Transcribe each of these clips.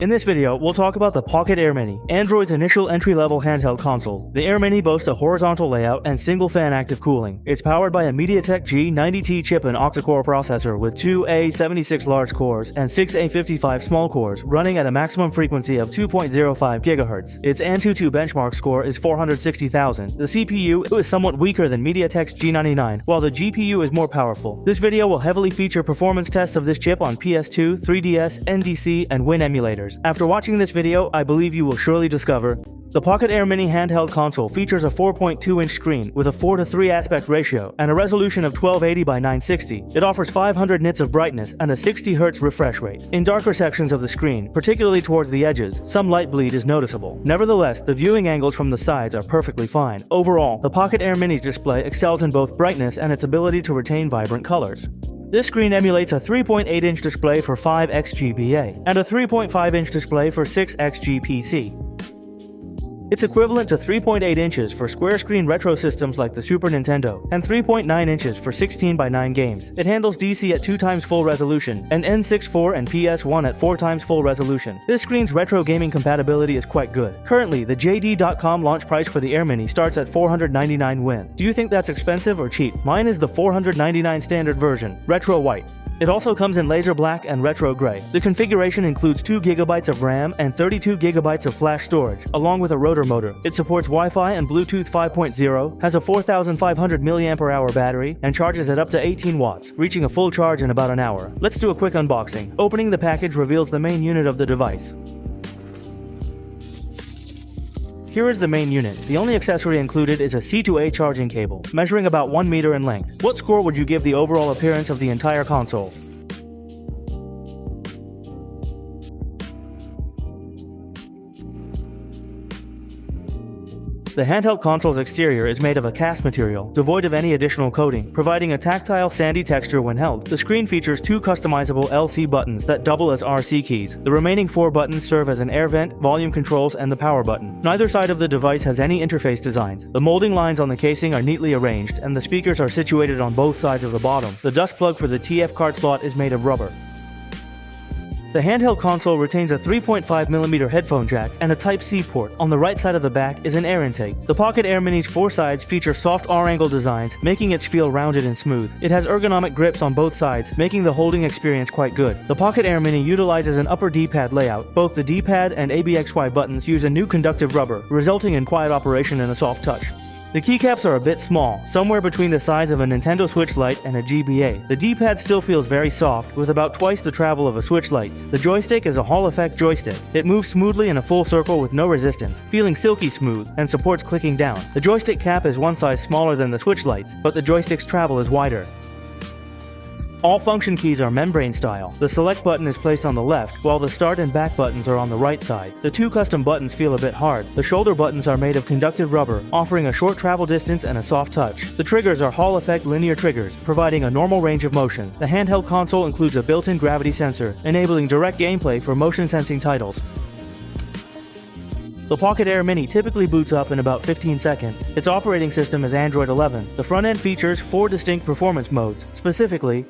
In this video, we'll talk about the Pocket Air Mini, Android's initial entry-level handheld console. The Air Mini boasts a horizontal layout and single-fan active cooling. It's powered by a MediaTek G90T chip and octa-core processor with 2 A76 large cores and 6 A55 small cores, running at a maximum frequency of 2.05 GHz. Its Antutu benchmark score is 460,000. The CPU is somewhat weaker than MediaTek's G99, while the GPU is more powerful. This video will heavily feature performance tests of this chip on PS2, 3DS, NDC, and Win emulators. After watching this video, I believe you will surely discover the Pocket Air Mini handheld console features a 4.2-inch screen with a 4:3 aspect ratio and a resolution of 1280 by 960. It offers 500 nits of brightness and a 60 Hz refresh rate. In darker sections of the screen, particularly towards the edges, some light bleed is noticeable. Nevertheless, the viewing angles from the sides are perfectly fine. Overall, the Pocket Air Mini's display excels in both brightness and its ability to retain vibrant colors. This screen emulates a 3.8-inch display for 5xGBA and a 3.5-inch display for 6xGPC. It's equivalent to 3.8 inches for square-screen retro systems like the Super Nintendo, and 3.9 inches for 16:9 games. It handles DC at 2x full resolution, and N64 and PS1 at 4x full resolution. This screen's retro gaming compatibility is quite good. Currently, the JD.com launch price for the Air Mini starts at $499 Win. Do you think that's expensive or cheap? Mine is the $499 standard version, retro white. It also comes in laser black and retro gray. The configuration includes 2 GB of RAM and 32 GB of flash storage, along with a rotor motor. It supports Wi-Fi and Bluetooth 5.0, has a 4,500 mAh battery, and charges at up to 18 watts, reaching a full charge in about an hour. Let's do a quick unboxing. Opening the package reveals the main unit of the device. Here is the main unit. The only accessory included is a C2A charging cable, measuring about 1 meter in length. What score would you give the overall appearance of the entire console? The handheld console's exterior is made of a cast material, devoid of any additional coating, providing a tactile sandy texture when held. The screen features 2 customizable LC buttons that double as RC keys. The remaining 4 buttons serve as an air vent, volume controls, and the power button. Neither side of the device has any interface designs. The molding lines on the casing are neatly arranged, and the speakers are situated on both sides of the bottom. The dust plug for the TF card slot is made of rubber. The handheld console retains a 3.5mm headphone jack and a Type-C port. On the right side of the back is an air intake. The Pocket Air Mini's 4 sides feature soft R-angle designs, making it feel rounded and smooth. It has ergonomic grips on both sides, making the holding experience quite good. The Pocket Air Mini utilizes an upper D-pad layout. Both the D-pad and ABXY buttons use a new conductive rubber, resulting in quiet operation and a soft touch. The keycaps are a bit small, somewhere between the size of a Nintendo Switch Lite and a GBA. The D-pad still feels very soft, with about twice the travel of a Switch Lite's. The joystick is a Hall-effect joystick. It moves smoothly in a full circle with no resistance, feeling silky smooth, and supports clicking down. The joystick cap is one size smaller than the Switch Lite's, but the joystick's travel is wider. All function keys are membrane style. The select button is placed on the left, while the start and back buttons are on the right side. The 2 custom buttons feel a bit hard. The shoulder buttons are made of conductive rubber, offering a short travel distance and a soft touch. The triggers are Hall-effect linear triggers, providing a normal range of motion. The handheld console includes a built-in gravity sensor, enabling direct gameplay for motion-sensing titles. The Pocket Air Mini typically boots up in about 15 seconds. Its operating system is Android 11. The front end features 4 distinct performance modes, specifically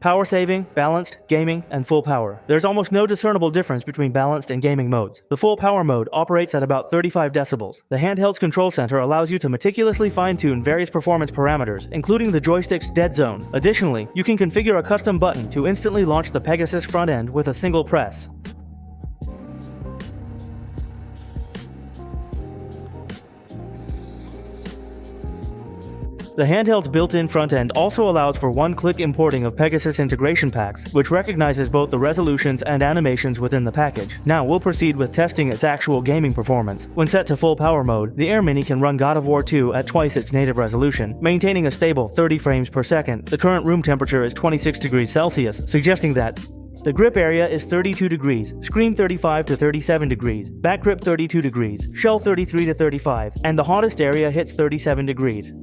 power saving, balanced, gaming, and full power. There's almost no discernible difference between balanced and gaming modes. The full power mode operates at about 35 decibels. The handheld's control center allows you to meticulously fine-tune various performance parameters, including the joystick's dead zone. Additionally, you can configure a custom button to instantly launch the Pegasus front end with a single press. The handheld's built-in front end also allows for one-click importing of Pegasus integration packs, which recognizes both the resolutions and animations within the package. Now we'll proceed with testing its actual gaming performance. When set to full power mode, the Air Mini can run God of War 2 at twice its native resolution, maintaining a stable 30 frames per second. The current room temperature is 26 degrees Celsius, suggesting that the grip area is 32 degrees, screen 35 to 37 degrees, back grip 32 degrees, shell 33 to 35, and the hottest area hits 37 degrees.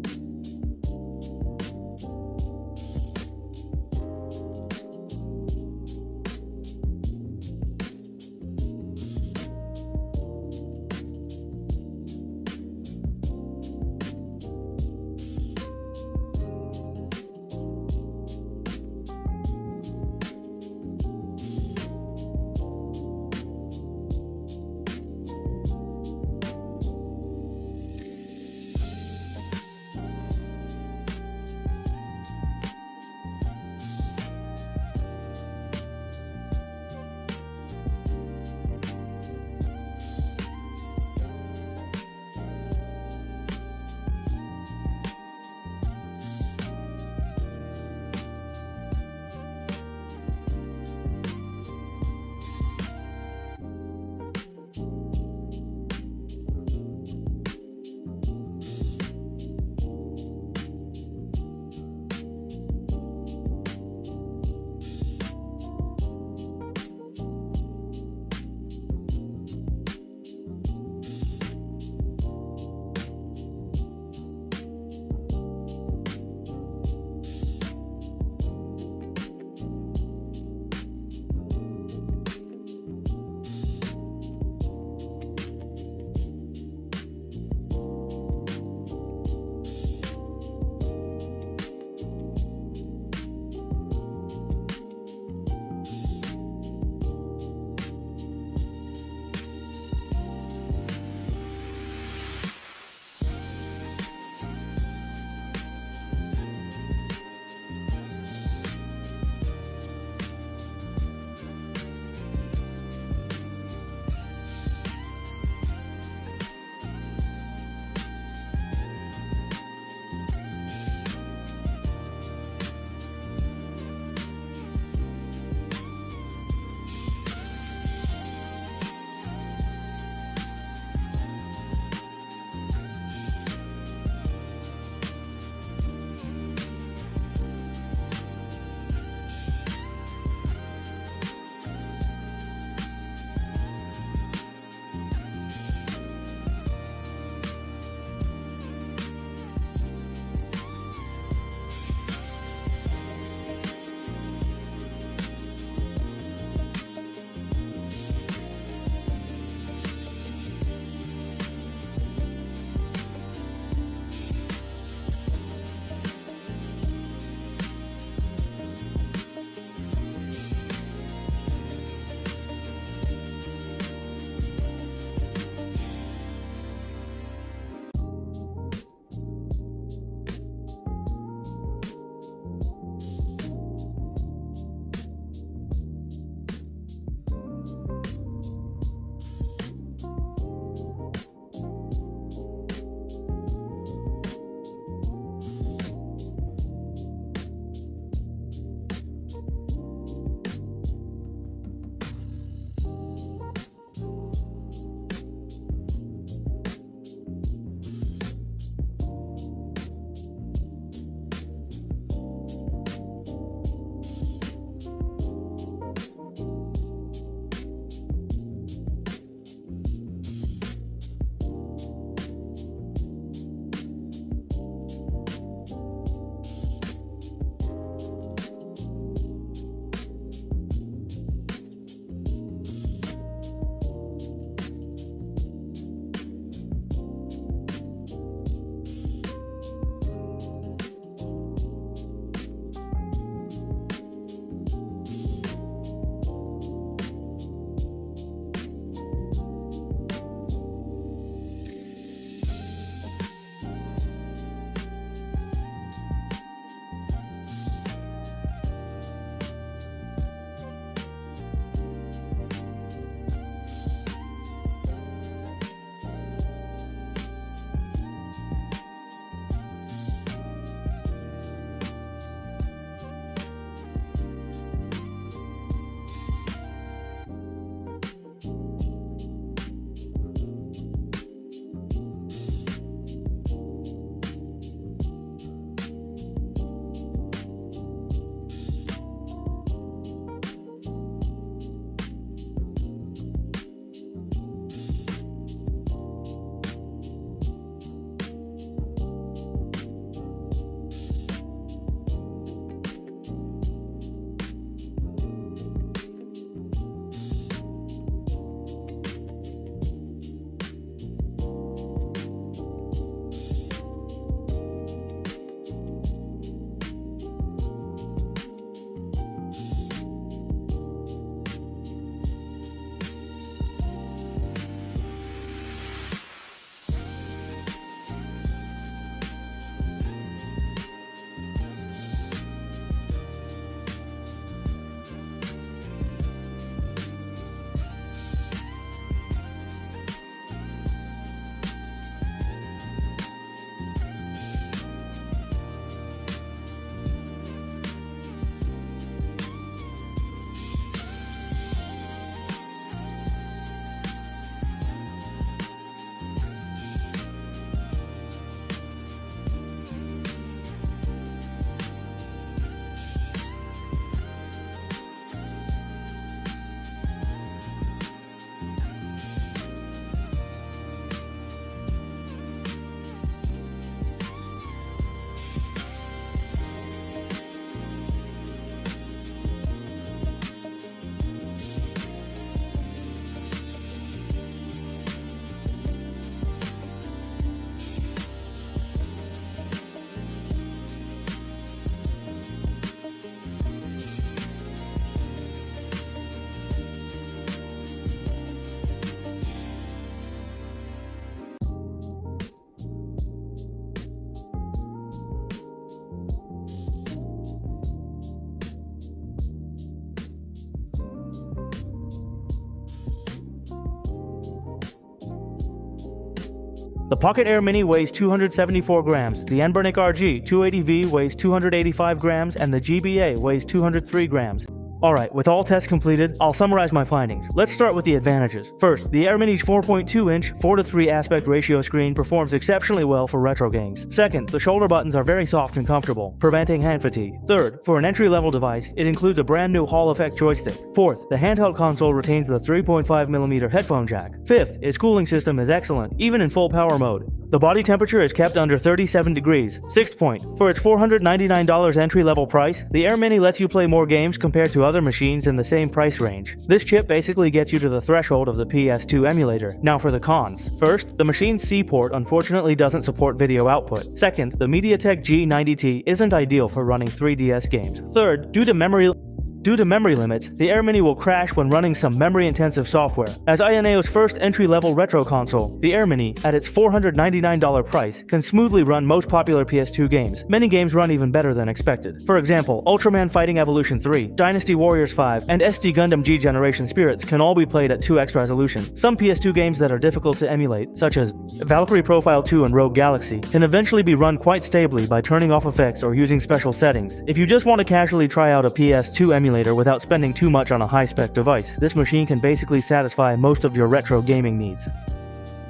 The Pocket Air Mini weighs 274 grams, the Anbernic RG 280V weighs 285 grams, and the GBA weighs 203 grams. Alright, with all tests completed, I'll summarize my findings. Let's start with the advantages. First, the Air Mini's 4.2-inch 4:3 aspect ratio screen performs exceptionally well for retro games. Second, the shoulder buttons are very soft and comfortable, preventing hand fatigue. Third, for an entry-level device, it includes a brand new Hall effect joystick. Fourth, the handheld console retains the 3.5mm headphone jack. Fifth, its cooling system is excellent, even in full power mode. The body temperature is kept under 37 degrees. Sixth point, for its $499 entry-level price, the Air Mini lets you play more games compared to other machines in the same price range. This chip basically gets you to the threshold of the PS2 emulator. Now for the cons. First, the machine's C port unfortunately doesn't support video output. Second, the MediaTek G90T isn't ideal for running 3DS games. Third, due to memory limits, the Air Mini will crash when running some memory-intensive software. As AYANEO's first entry-level retro console, the Air Mini, at its $499 price, can smoothly run most popular PS2 games. Many games run even better than expected. For example, Ultraman Fighting Evolution 3, Dynasty Warriors 5, and SD Gundam G Generation Spirits can all be played at 2x resolution. Some PS2 games that are difficult to emulate, such as Valkyrie Profile 2 and Rogue Galaxy, can eventually be run quite stably by turning off effects or using special settings. If you just want to casually try out a PS2 emulator without spending too much on a high-spec device, this machine can basically satisfy most of your retro gaming needs.